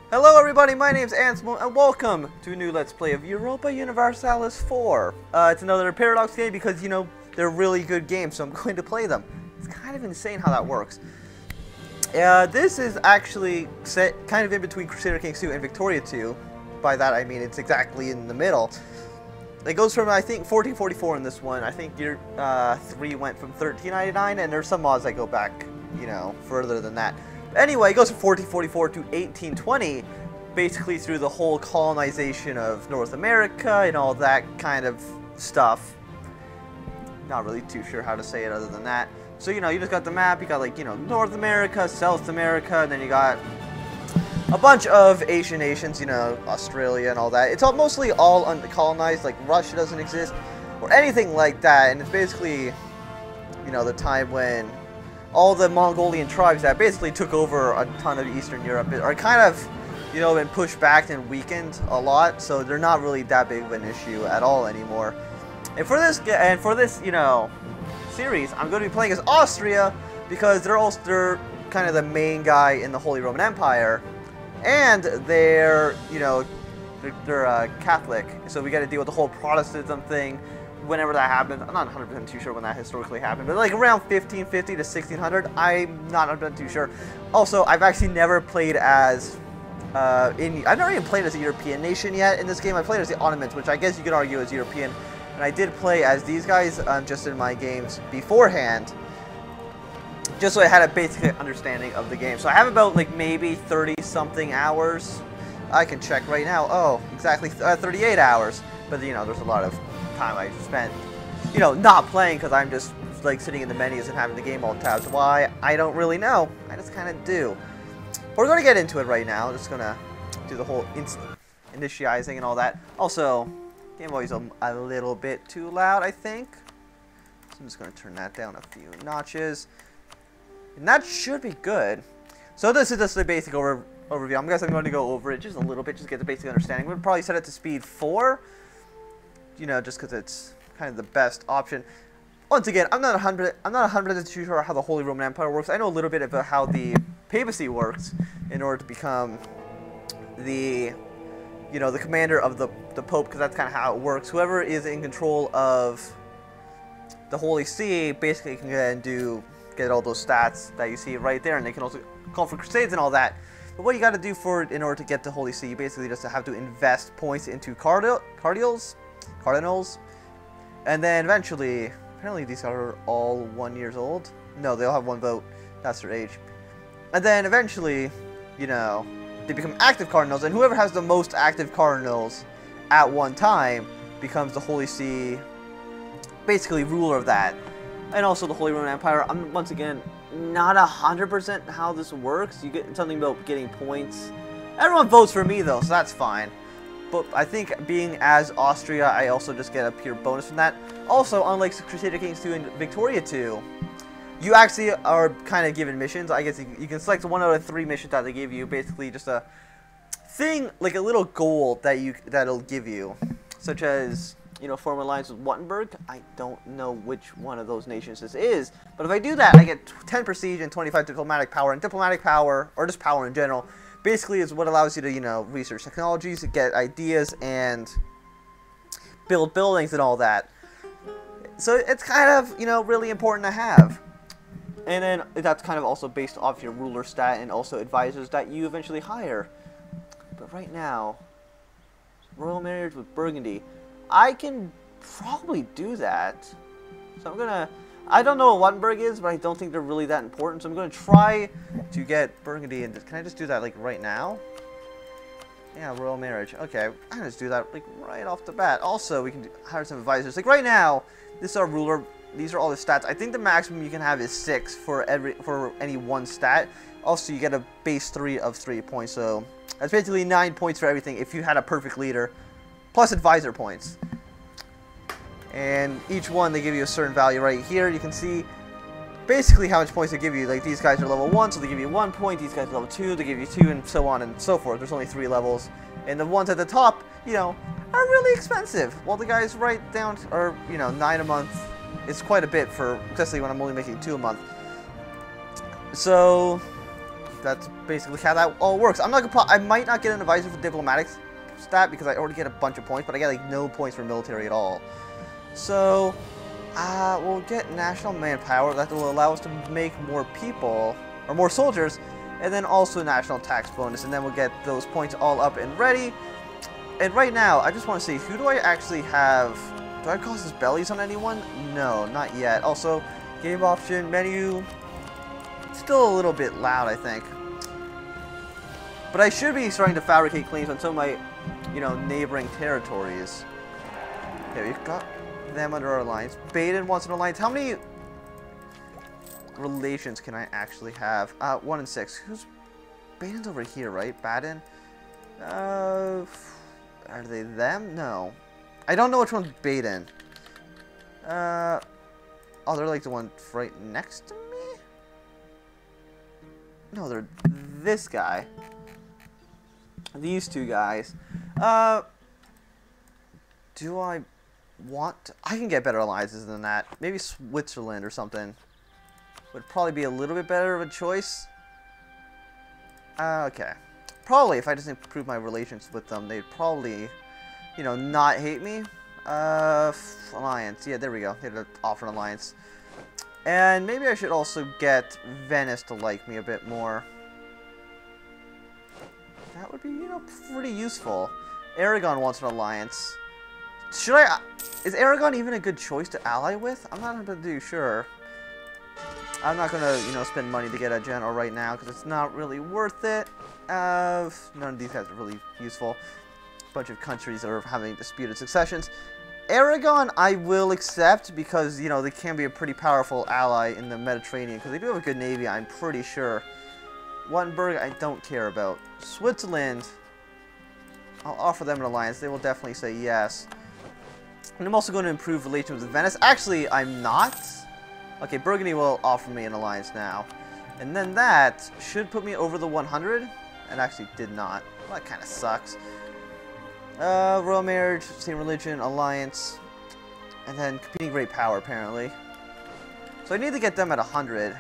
Hello everybody, my name's Ansmo, and welcome to a new Let's Play of Europa Universalis 4. It's another Paradox game because, you know, they're really good games, so I'm going to play them. It's kind of insane how that works. This is actually set kind of in between Crusader Kings 2 and Victoria 2. By that I mean it's exactly in the middle. It goes from, I think, 1444 in this one. I think year 3 went from 1399, and there's some mods that go back, you know, further than that. Anyway, it goes from 1444 to 1820, basically through the whole colonization of North America and all that kind of stuff. Not really too sure how to say it other than that. So, you know, you just got the map, you got, like, you know, North America, South America, and then you got a bunch of Asian nations, you know, Australia and all that. It's mostly all uncolonized, like Russia doesn't exist, or anything like that, and it's basically, you know, the time when all the Mongolian tribes that basically took over a ton of Eastern Europe are kind of, you know, been pushed back and weakened a lot, so they're not really that big of an issue at all anymore. And for this, you know, series, I'm going to be playing as Austria because they're kind of the main guy in the Holy Roman Empire, and they're, you know, they're Catholic, so we got to deal with the whole Protestantism thing. Whenever that happened, I'm not 100% too sure when that historically happened, but like around 1550 to 1600, I'm not 100% too sure. Also, I've actually never played as, I've never even played as a European nation yet in this game. I played as the Ottomans, which I guess you could argue is European, and I did play as these guys just in my games beforehand, just so I had a basic understanding of the game. So I have about like maybe 30-something hours. I can check right now. Oh, exactly 38 hours, but you know, there's a lot of time I spent, you know, not playing because I'm just like sitting in the menus and having the game all tabs. Why? I don't really know. I just kind of do. We're going to get into it right now. Just going to do the whole initializing and all that. Also, Game Boy's a little bit too loud, I think. So I'm just going to turn that down a few notches. And that should be good. So this is just the basic overview. I'm going to go over it just a little bit, just get the basic understanding. We'll probably set it to speed 4. You know, just because it's kind of the best option. Once again, I'm not 100% sure how the Holy Roman Empire works. I know a little bit about how the papacy works in order to become the, you know, the commander of the Pope, because that's kind of how it works. Whoever is in control of the Holy See basically can get all those stats that you see right there, and they can also call for crusades and all that. But what you got to do in order to get the Holy See, you basically just have to invest points into cardinals, and then eventually, apparently these are all 1 year old. No, they all have 1 vote. That's their age. And then eventually, you know, they become active cardinals, and whoever has the most active cardinals at one time becomes the Holy See, basically ruler of that. And also the Holy Roman Empire. I'm once again not 100% how this works. You get something about getting points. Everyone votes for me though, so that's fine. But I think being as Austria, I also just get a pure bonus from that. Also, unlike Crusader Kings 2 and Victoria 2, you actually are kind of given missions. I guess you can select 1 out of 3 missions that they give you. Basically, just a thing, like a little goal that'll give you, such as, you know, form alliance with Wittenberg. I don't know which one of those nations this is, but if I do that, I get 10 prestige and 25 diplomatic power. And diplomatic power, or just power in general, basically is what allows you to, you know, research technologies, to get ideas, and build buildings and all that. So it's kind of, you know, really important to have. And then that's kind of also based off your ruler stat and also advisors that you eventually hire. But right now, royal marriage with Burgundy. I can probably do that. So I don't know what Wittenberg is, but I don't think they're really that important. So I'm going to try to get Burgundy. And can I just do that like right now? Yeah, royal marriage. Okay, I can just do that like right off the bat. Also, we can hire some advisors. Like right now, this is our ruler. These are all the stats. I think the maximum you can have is 6 for any one stat. Also, you get a base 3 of 3 points. So that's basically 9 points for everything if you had a perfect leader, plus advisor points. And each one, they give you a certain value right here. You can see basically how much points they give you. Like these guys are level 1, so they give you 1 point. These guys are level 2, they give you 2, and so on and so forth. There's only 3 levels. And the ones at the top, you know, are really expensive. While the guys right down are, you know, 9 a month. It's quite a bit for, especially when I'm only making 2 a month. So that's basically how that all works. I'm not gonna I might not get an advisor for diplomatic stat because I already get a bunch of points, but I get like no points for military at all. So we'll get national manpower. That will allow us to make more people or more soldiers, and then also national tax bonus, and then we'll get those points all up and ready. And right now, I just want to see, who do I actually have? Do I have casus bellis on anyone? No, not yet. Also, game option menu. Still a little bit loud, I think. But I should be starting to fabricate claims on some of my, neighboring territories. Okay, we've got them under our alliance. Baden wants an alliance. How many relations can I actually have? 1 and 6. Who's Baden's over here, right? Baden? Are they them? No. I don't know which one's Baden. Oh, they're like the one right next to me? No, they're this guy. These two guys. Do I want to? I can get better alliances than that. Maybe Switzerland or something would probably be a little bit better of a choice. Okay. Probably if I just improve my relations with them, they'd probably, not hate me. Alliance. Yeah, there we go. They'd offer an alliance. And maybe I should also get Venice to like me a bit more. That would be, pretty useful. Aragon wants an alliance. Should I... Is Aragon even a good choice to ally with? I'm not going to do sure. I'm not going to, spend money to get a general right now because it's not really worth it. None of these guys are really useful. A bunch of countries that are having disputed successions. Aragon I will accept because, they can be a pretty powerful ally in the Mediterranean because they do have a good navy, I'm pretty sure. Wittenberg I don't care about. Switzerland, I'll offer them an alliance. They will definitely say yes. And I'm also going to improve relations with Venice. Actually, I'm not. Okay, Burgundy will offer me an alliance now. And then that should put me over the 100. And actually did not. Well, that kind of sucks. Royal marriage, same religion, alliance, and then competing great power, apparently. So I need to get them at 100.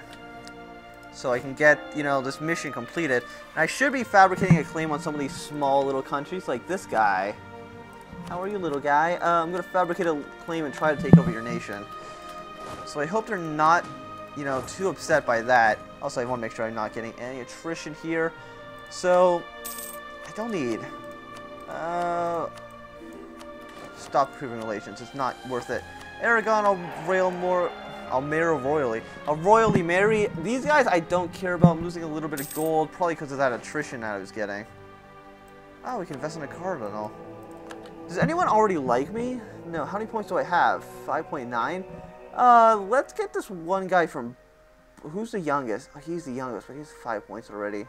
So I can get, this mission completed. And I should be fabricating a claim on some of these small little countries, like this guy. How are you, little guy? I'm going to fabricate a claim and try to take over your nation. So I hope they're not, too upset by that. Also, I want to make sure I'm not getting any attrition here. So, I don't need... stop improving relations. It's not worth it. Aragon, I'll marry royally. I'll royally marry. These guys I don't care about. I'm losing a little bit of gold, probably because of that attrition I was getting. Oh, we can invest in a cardinal. Does anyone already like me? No. How many points do I have? 5.9. Let's get this one guy from... Who's the youngest? Oh, he's the youngest, but he's 5 points already.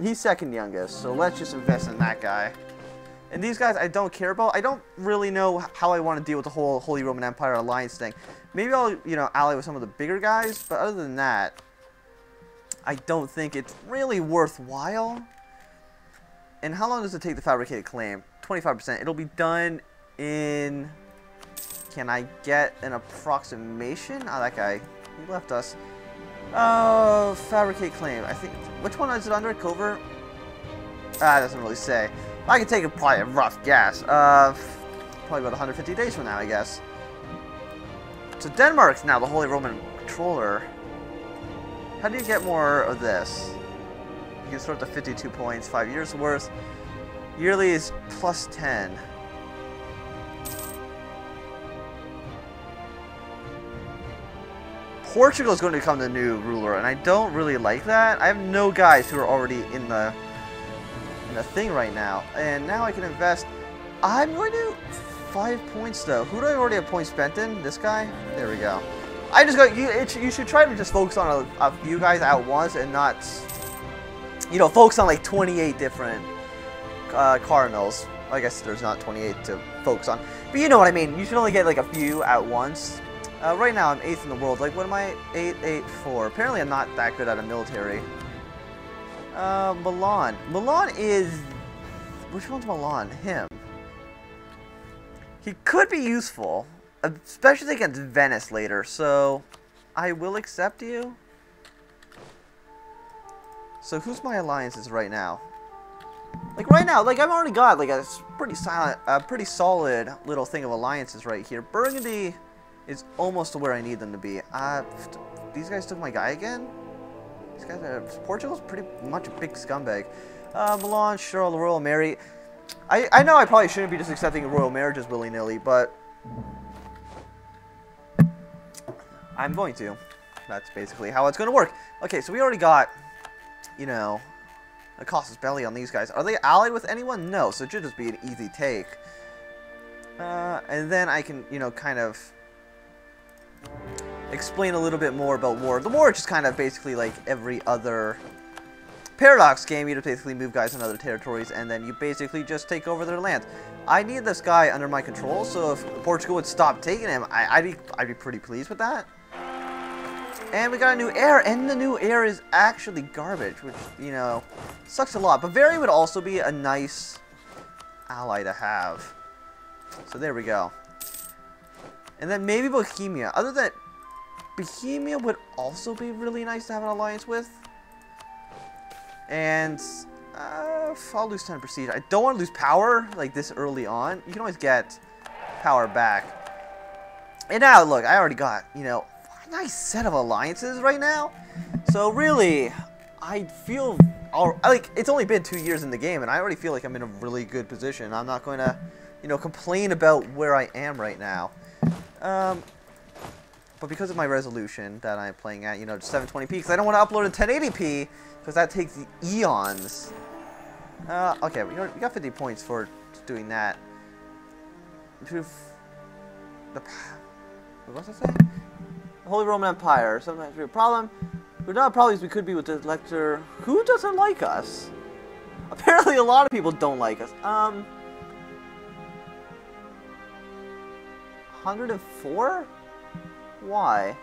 He's second youngest, so let's just invest in that guy. And these guys I don't care about. I don't really know how I want to deal with the whole Holy Roman Empire alliance thing. Maybe I'll, ally with some of the bigger guys, but other than that, I don't think it's really worthwhile. And how long does it take to fabricate a claim? 25%. It'll be done in... Can I get an approximation? Oh, that guy, he left us. Fabricate claim. I think... Which one is it under? Covert? It doesn't really say. I can take probably a rough guess. Probably about 150 days from now, I guess. So Denmark's now the Holy Roman Controller. How do you get more of this? You can start to 52 points, 5 years worth. Yearly is plus 10. Portugal is going to become the new ruler, and I don't really like that. I have no guys who are already in the thing right now, and now I can invest. I'm going to 5 points though. Who do I already have points spent in? This guy. There we go. I just got you should try to just focus on a few guys at once and not, focus on like 28 different cardinals. I guess there's not 28 to focus on, but you know what I mean. You should only get like a few at once. Right now I'm 8th in the world. Like, what am I? 8, 8, 4. Apparently I'm not that good at a military. Milan. Milan is... Which one's Milan? Him. He could be useful, especially against Venice later, so I will accept you. So who's my alliances right now? Like right now, like I've already got like a pretty solid little thing of alliances right here. Burgundy is almost to where I need them to be. These guys took my guy again? These guys are... Portugal's pretty much a big scumbag. Milan, Charles, Royal Mary. I know I probably shouldn't be just accepting royal marriages willy-nilly, but... I'm going to. That's basically how it's going to work. Okay, so we already got, you know, a casus belli on these guys. Are they allied with anyone? No, so it should just be an easy take. And then I can, you know, kind of explain a little bit more about war. The war is just kind of basically like every other Paradox game. You just basically move guys in other territories, and then you basically just take over their land. I need this guy under my control, so if Portugal would stop taking him, I'd be pretty pleased with that. And we got a new heir, and the new heir is actually garbage, which, you know, sucks a lot. Bavaria would also be a nice ally to have. So there we go. And then maybe Bohemia. Other than Bohemia would also be really nice to have an alliance with. And I'll lose 10 prestige. I don't want to lose power like this early on. You can always get power back. And now, look, I already got, you know, a nice set of alliances right now. So really, I feel, like, it's only been 2 years in the game, and I already feel like I'm in a really good position. I'm not going to, you know, complain about where I am right now. But because of my resolution that I'm playing at, you know, 720p, because I don't want to upload in 1080p, because that takes eons. Okay, we got 50 points for doing that. What's that say? The Holy Roman Empire. Sometimes we have a problem. We're not problems we could be with the lector. Who doesn't like us? Apparently a lot of people don't like us. 104? Why?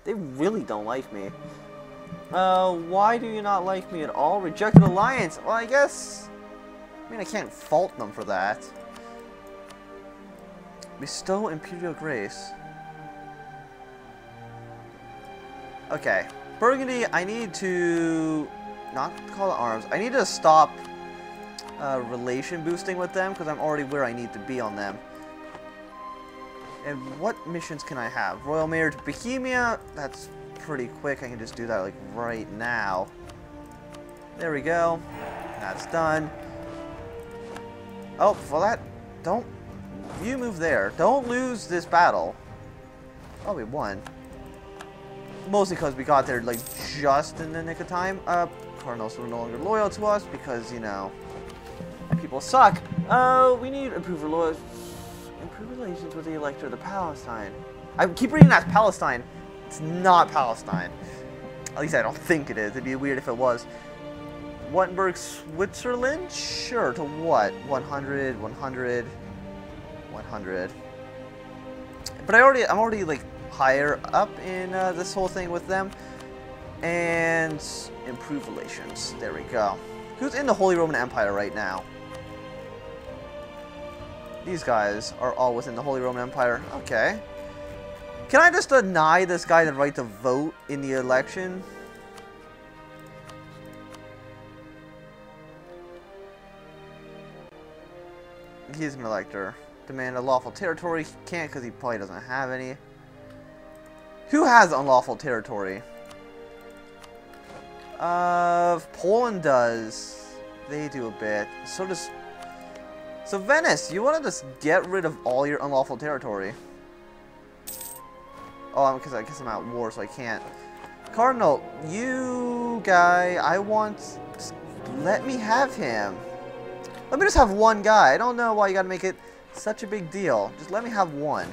They really don't like me. Why do you not like me at all? Rejected alliance. Well, I guess... I mean, I can't fault them for that. Bestow Imperial Grace. Okay. Burgundy, I need to... not call it arms. I need to stop relation boosting with them, because I'm already where I need to be on them. And what missions can I have? Royal Marriage Bohemia, that's pretty quick. I can just do that like right now. There we go. That's done. Oh, well that, don't, you move there. Don't lose this battle. Oh, we won. Mostly because we got there like just in the nick of time. Cardinals are no longer loyal to us because, you know, people suck. We need improved relations with the elector of the Palestine. I keep reading that Palestine. It's not Palestine. At least I don't think it is. It'd be weird if it was. Wittenberg, Switzerland? Sure, to what? 100, 100, 100. But I'm already like higher up in this whole thing with them. And improve relations. There we go. Who's in the Holy Roman Empire right now? These guys are all within the Holy Roman Empire. Okay. Can I just deny this guy the right to vote in the election? He's an elector. Demand a lawful territory. He can't because he probably doesn't have any. Who has unlawful territory? Poland does. They do a bit. So does... So Venice, you want to just get rid of all your unlawful territory. Oh, because I guess I'm at war, so I can't. Cardinal, you guy, I want... Just let me have him. Let me just have one guy. I don't know why you gotta make it such a big deal. Just let me have one.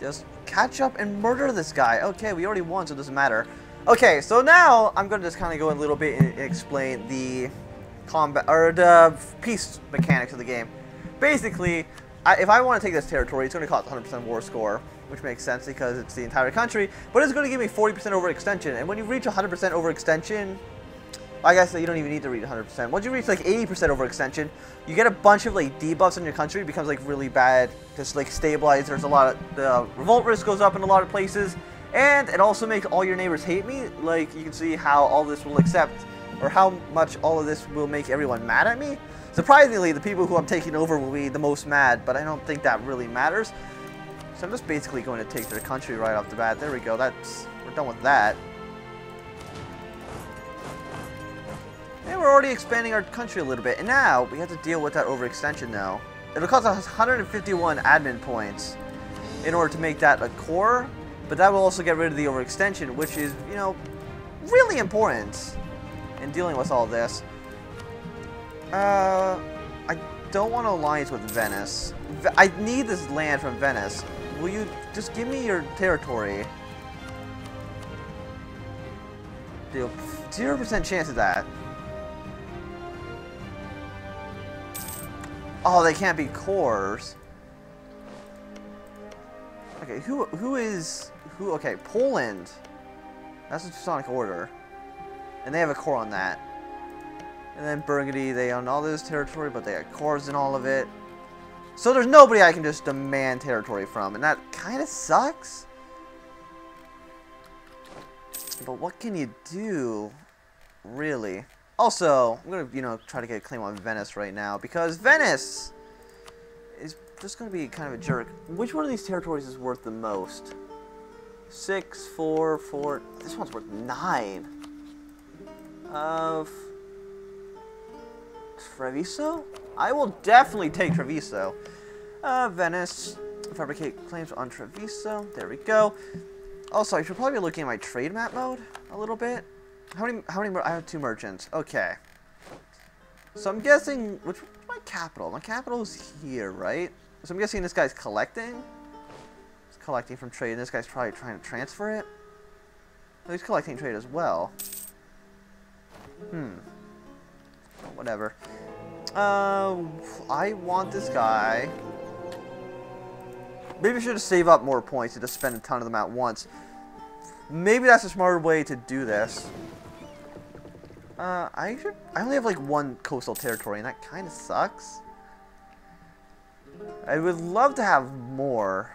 Just catch up and murder this guy. Okay, we already won, so it doesn't matter. Okay, so now I'm gonna just kind of go in a little bit and explain the combat or the peace mechanics of the game. Basically, if I want to take this territory, it's going to cost 100% war score, which makes sense because it's the entire country, but it's going to give me 40% overextension. And when you reach 100% overextension, I guess you don't even need to reach 100%. Once you reach like 80% overextension, you get a bunch of like debuffs in your country. It becomes like really bad, just like stabilize. There's a lot of the revolt risk goes up in a lot of places, And it also makes all your neighbors hate me. Like, you can see how all this will accept, or how much all of this will make everyone mad at me. Surprisingly, the people who I'm taking over will be the most mad, but I don't think that really matters. So I'm just basically going to take their country right off the bat. There we go. We're done with that. And we're already expanding our country a little bit. And now we have to deal with that overextension now. It'll cost us 151 admin points in order to make that a core. But that will also get rid of the overextension, which is, you know, really important in dealing with all this. I don't want an alliance with Venice. I need this land from Venice. Will you just give me your territory? Deal 0% chance of that. Oh, they can't be cores. Okay, okay, Poland. That's a Teutonic Order. And they have a core on that. And then Burgundy, they own all this territory, but they have cores in all of it. So there's nobody I can just demand territory from, and that kind of sucks. But what can you do, really? Also, I'm gonna, you know, try to get a claim on Venice right now, because Venice is just gonna be kind of a jerk. Which one of these territories is worth the most? 6, 4, 4. This one's worth 9. Treviso? I will definitely take Treviso. Venice. Fabricate claims on Treviso. There we go. Also, I should probably be looking at my trade map mode a little bit. How many I have 2 merchants. Okay. So I'm guessing, what's my capital? My capital is here, right? So I'm guessing this guy's collecting. He's collecting from trade, and this guy's probably trying to transfer it. Oh, he's collecting trade as well. Whatever. I want this guy. Maybe I should just save up more points and just spend a ton of them at once. Maybe that's a smarter way to do this. I only have like 1 coastal territory, and that kind of sucks. I would love to have more,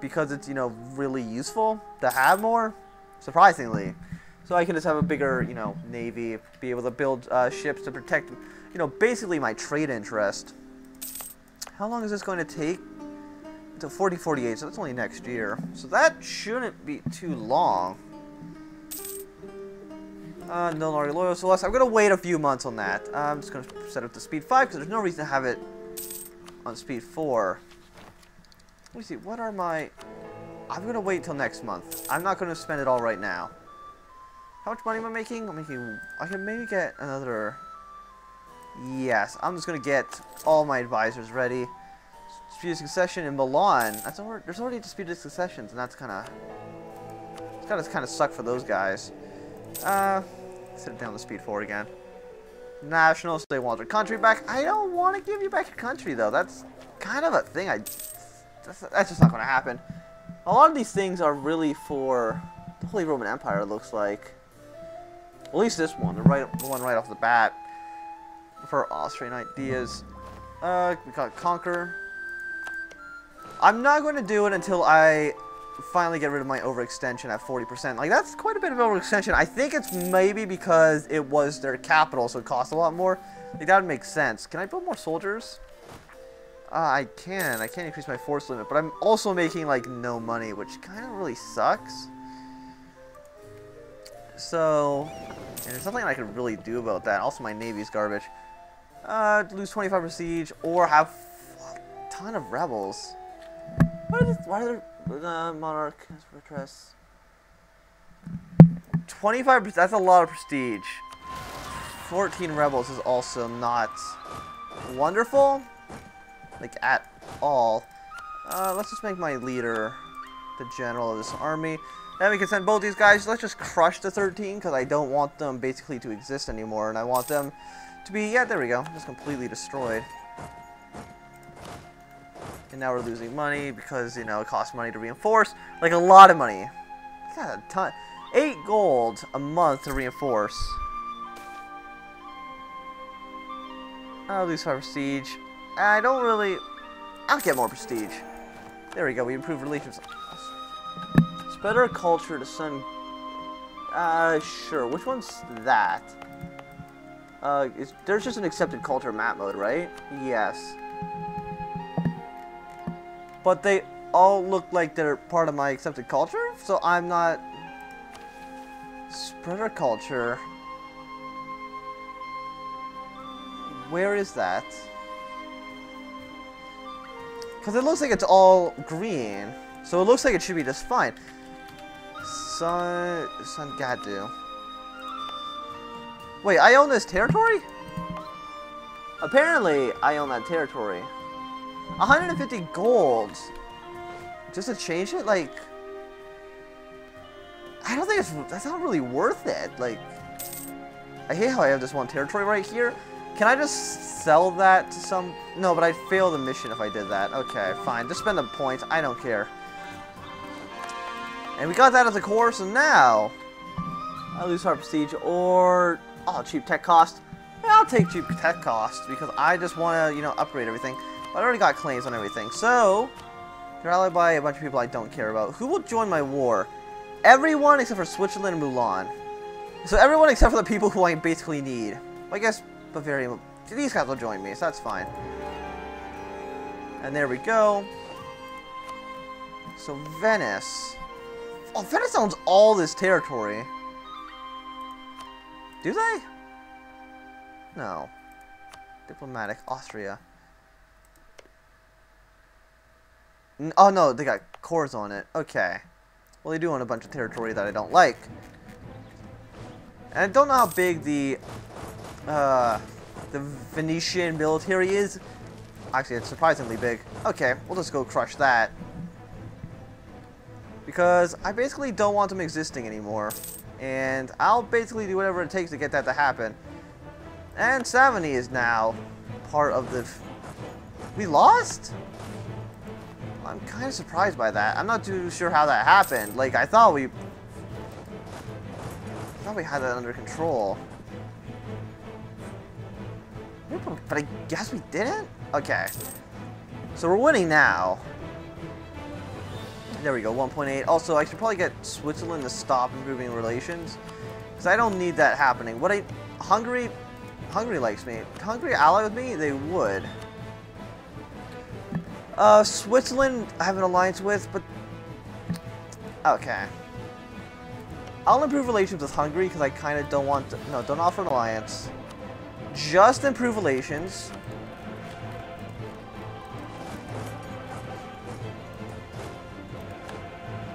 because it's, you know, really useful to have more, surprisingly. So I can just have a bigger, you know, navy, be able to build ships to protect, you know, basically my trade interest. How long is this going to take? Until 4048, so that's only next year. So that shouldn't be too long. No longer loyal to us. I'm going to wait a few months on that. I'm just going to set up to speed 5 because there's no reason to have it on speed 4. Let me see, what are my... I'm going to wait till next month. I'm not going to spend it all right now. How much money am I making? I can maybe get another... Yes, I'm just going to get all my advisors ready. Disputed succession in Milan. There's already disputed successions, and that's kind of suck for those guys. Set it down to speed 4 again. Nationals, they want their country back. I don't want to give you back your country, though. That's kind of a thing. That's just not going to happen. A lot of these things are really for the Holy Roman Empire, it looks like. At least this one, the one right off the bat. For Austrian ideas. We got Conquer. I'm not going to do it until I finally get rid of my overextension at 40%. Like, that's quite a bit of overextension. I think it's maybe because it was their capital, so it costs a lot more. Like, that would make sense. Can I build more soldiers? I can. I can't increase my force limit, but I'm also making, like, no money, which kind of really sucks. So, and there's nothing I can really do about that. Also, my navy's garbage. Lose 25 prestige, or have a ton of rebels. Why are there monarch retress? 25%, that's a lot of prestige. 14 rebels is also not wonderful, like at all. Let's just make my leader the general of this army. Then we can send both these guys. Let's just crush the 13 because I don't want them basically to exist anymore, and I want them to be, yeah, there we go, just completely destroyed. And now we're losing money because, you know, it costs money to reinforce. Like, a lot of money. Got a ton. 8 gold a month to reinforce. I'll lose 5 prestige. I'll get more prestige. There we go, we improved relations. Spread our culture to sun. Sure. Which one's that? There's just an accepted culture map mode, right? Yes. But they all look like they're part of my accepted culture, so I'm not... Spread our culture. Where is that? Because it looks like it's all green. So it looks like it should be just fine. Sun Gadu. Wait, I own this territory? Apparently, I own that territory. 150 gold. Just to change it? Like... I don't think that's not really worth it. Like... I hate how I have this one territory right here. Can I just sell that to some... No, but I'd fail the mission if I did that. Okay, fine. Just spend the points. I don't care. And we got that as a core, so now... I lose our prestige or... Oh, cheap tech cost. Yeah, I'll take cheap tech cost because I just want to, you know, upgrade everything. But I already got claims on everything. So, they're allied by a bunch of people I don't care about. Who will join my war? Everyone except for Switzerland and Milan. So everyone except for the people who I basically need. I guess Bavaria... These guys will join me, so that's fine. And there we go. So Venice. Oh, Venice owns all this territory. Do they? No. Diplomatic. Austria. Oh no, they got cores on it. Okay. Well, they do own a bunch of territory that I don't like. And I don't know how big the Venetian military is. Actually, it's surprisingly big. Okay, we'll just go crush that. Because I basically don't want them existing anymore. And I'll basically do whatever it takes to get that to happen. And 70 is now part of the... We lost? I'm kind of surprised by that. I'm not too sure how that happened. Like, I thought we had that under control. But I guess we didn't? Okay. So we're winning now. There we go, 1.8. Also, I should probably get Switzerland to stop improving relations. Because I don't need that happening. Hungary likes me. Hungary ally with me? They would. Switzerland I have an alliance with, but... Okay. I'll improve relations with Hungary because I kind of don't want to... No, don't offer an alliance. Just improve relations.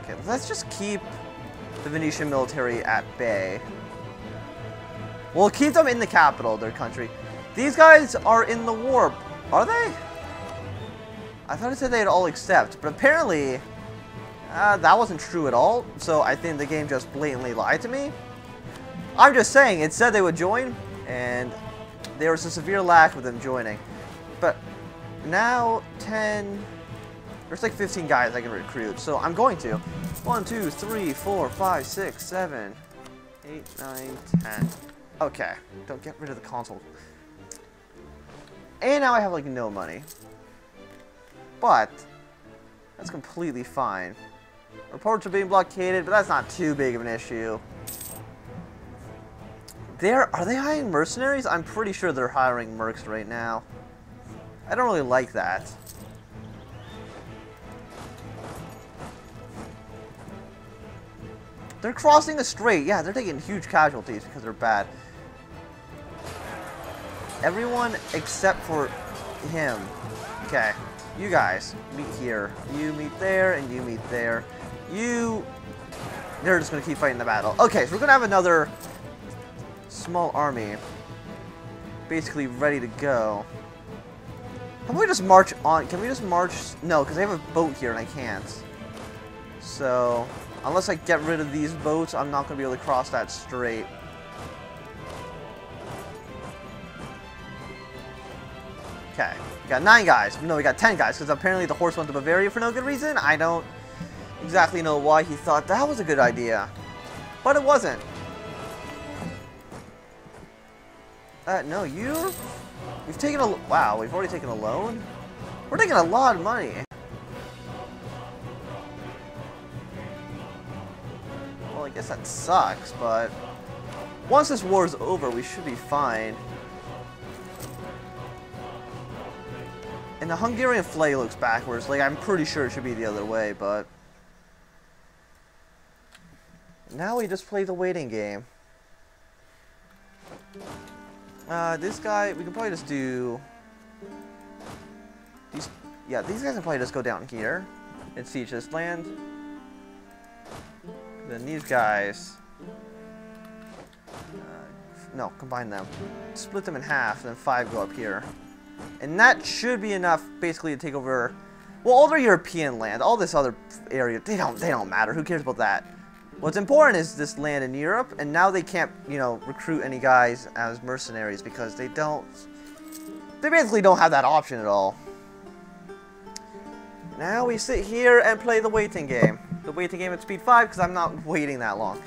Okay, let's just keep the Venetian military at bay. We'll keep them in the capital of their country. These guys are in the war. Are they? I thought it said they'd all accept, but apparently that wasn't true at all, so I think the game just blatantly lied to me. I'm just saying, it said they would join, and there was a severe lack of them joining. But now 10... There's like 15 guys I can recruit, so I'm going to. 1, 2, 3, 4, 5, 6, 7, 8, 9, 10. Okay, don't get rid of the console. And now I have like no money. But that's completely fine. Reports are being blockaded, but that's not too big of an issue. Are they hiring mercenaries? I'm pretty sure they're hiring mercs right now. I don't really like that. They're crossing the strait. Yeah, they're taking huge casualties because they're bad. Everyone except for him. Okay. You guys, meet here. You meet there, and you meet there. They're just going to keep fighting the battle. Okay, so we're going to have another small army. Basically ready to go. How about we just march on? Can we just march? No, because I have a boat here and I can't. So, unless I get rid of these boats, I'm not going to be able to cross that strait. Okay. We got 9 guys. No, we got 10 guys, because apparently the horse went to Bavaria for no good reason. I don't exactly know why he thought that was a good idea. But it wasn't. No, we've taken a... Wow, we've already taken a loan? We're taking a lot of money. Guess that sucks, but once this war is over, we should be fine. And the Hungarian flag looks backwards. Like, I'm pretty sure it should be the other way, but now we just play the waiting game. This guy, we can probably just do these. Yeah, these guys can probably just go down here and siege this land. Then these guys, no, combine them, split them in half, and then 5 go up here. And that should be enough, basically, to take over, well, all their European land. All this other area, they don't matter. Who cares about that? What's important is this land in Europe, and now they can't, you know, recruit any guys as mercenaries because they basically don't have that option at all. Now we sit here and play the waiting game. The waiting game at speed 5 because I'm not waiting that long.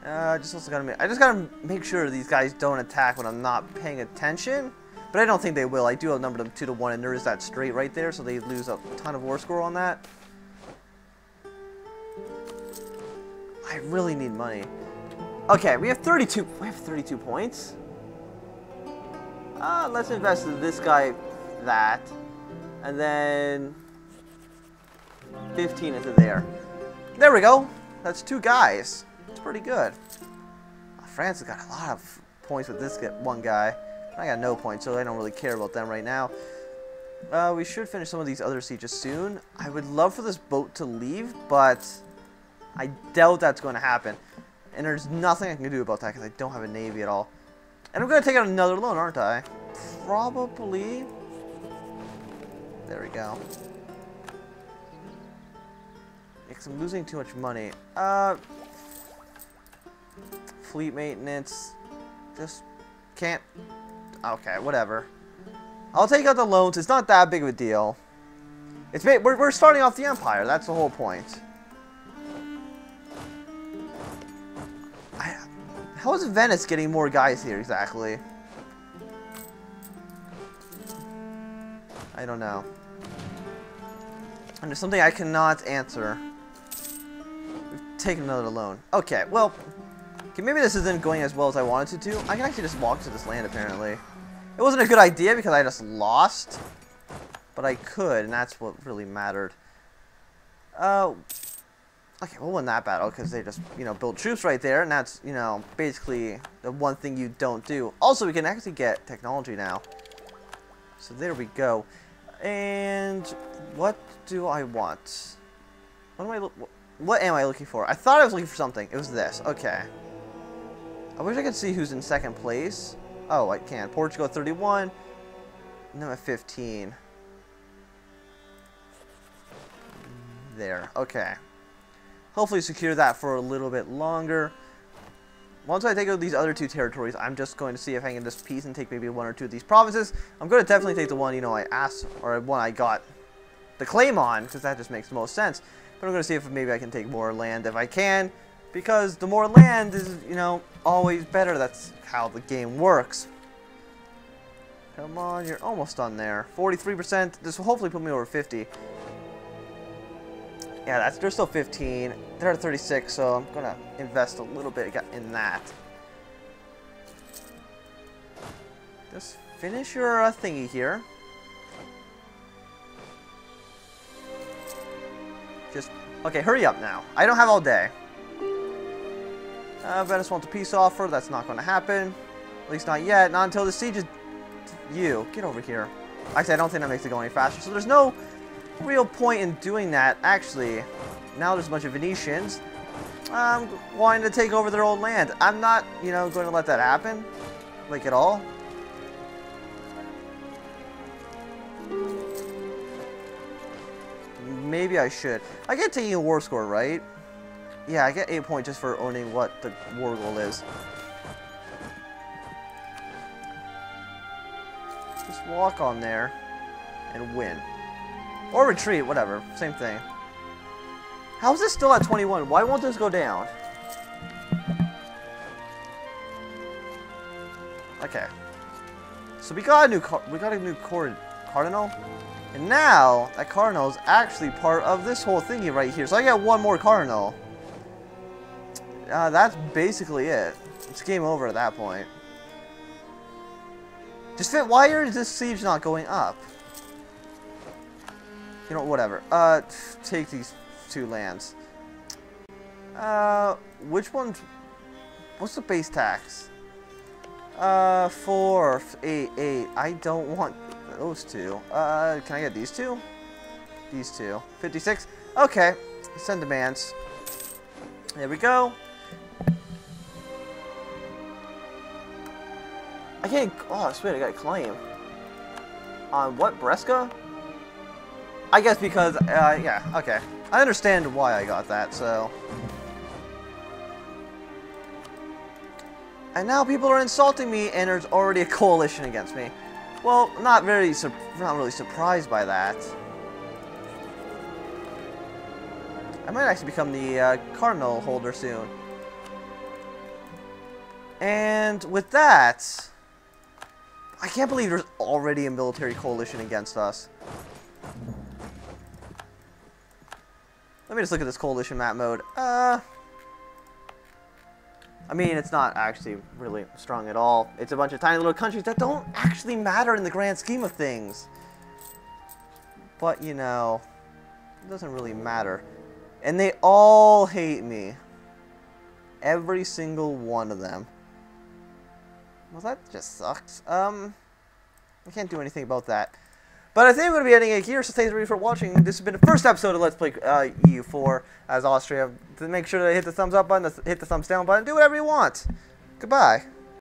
I just gotta make sure these guys don't attack when I'm not paying attention. But I don't think they will. I do outnumber them 2-1, and there is that straight right there, so they lose a ton of war score on that. I really need money. Okay, we have 32. We have 32 points. Let's invest in this guy, that, and then 15 into there. There we go. That's 2 guys. It's pretty good. France has got a lot of points with this one guy. I got no points, so I don't really care about them right now. We should finish some of these other sieges soon. I would love for this boat to leave, but I doubt that's going to happen. And there's nothing I can do about that because I don't have a navy at all. And I'm going to take out another loan, aren't I? Probably. There we go. Because I'm losing too much money. Fleet maintenance. Just can't. Okay, whatever. I'll take out the loans. It's not that big of a deal. We're starting off the empire. That's the whole point. How is Venice getting more guys here exactly? I don't know. And there's something I cannot answer. We've taken another loan. Okay, well, maybe this isn't going as well as I wanted it to. I can actually just walk to this land, apparently. It wasn't a good idea because I just lost. But I could, and that's what really mattered. Okay, well, wasn't that bad because they just, you know, built troops right there, and that's, you know, basically the one thing you don't do. Also, we can actually get technology now. So there we go. And what do I want? What am I looking for? I thought I was looking for something. It was this. Okay. I wish I could see who's in second place. Oh, I can. Portugal at 31. And I'm at 15. There. Okay. Hopefully secure that for a little bit longer. Once I take out these other 2 territories, I'm just going to see if I can just peace and take maybe 1 or 2 of these provinces. I'm going to definitely take the one, you know, I asked, or one I got the claim on, because that just makes the most sense. But I'm going to see if maybe I can take more land if I can, because the more land is, you know, always better. That's how the game works. Come on, you're almost done there. 43%. This will hopefully put me over 50. Yeah, they're still 15. They're at 36, so I'm gonna invest a little bit in that. Just finish your thingy here. Just okay. Hurry up now. I don't have all day. Venice wants a peace offer. That's not going to happen. At least not yet. Not until the siege is. You get over here. Actually, I don't think that makes it go any faster. So there's no real point in doing that. Actually, now there's a bunch of Venetians wanting to take over their old land. I'm not, you know, going to let that happen, like at all. Maybe I should. I get taking a war score, right? Yeah, I get 8 points just for owning what the war goal is. Just walk on there and win. Or retreat, whatever. Same thing. How is this still at 21? Why won't this go down? Okay. So we got a new cardinal. And now, that cardinal is actually part of this whole thingy right here. So I got one more cardinal. That's basically it. It's game over at that point. Just fit. Why is this siege not going up? You know, whatever. Take these 2 lands. Which one's... What's the base tax? 4, 8, 8. I don't want those 2. Can I get these 2? These 2. 56. Okay. Send demands. There we go. I can't... Oh, sweet, I got a claim. On what, Bresca? I guess because, yeah, okay. I understand why I got that, so... And now people are insulting me, and there's already a coalition against me. Well, not really surprised by that. I might actually become the cardinal holder soon. And with that, I can't believe there's already a military coalition against us. Let me just look at this coalition map mode. I mean, it's not actually really strong at all. It's a bunch of tiny little countries that don't actually matter in the grand scheme of things. But, you know, it doesn't really matter. And they all hate me. Every single one of them. Well, that just sucks. I can't do anything about that. But I think I'm going to be ending it here, so thanks everybody for watching. This has been the first episode of Let's Play EU4 as Austria. Make sure to hit the thumbs up button, hit the thumbs down button, do whatever you want. Goodbye.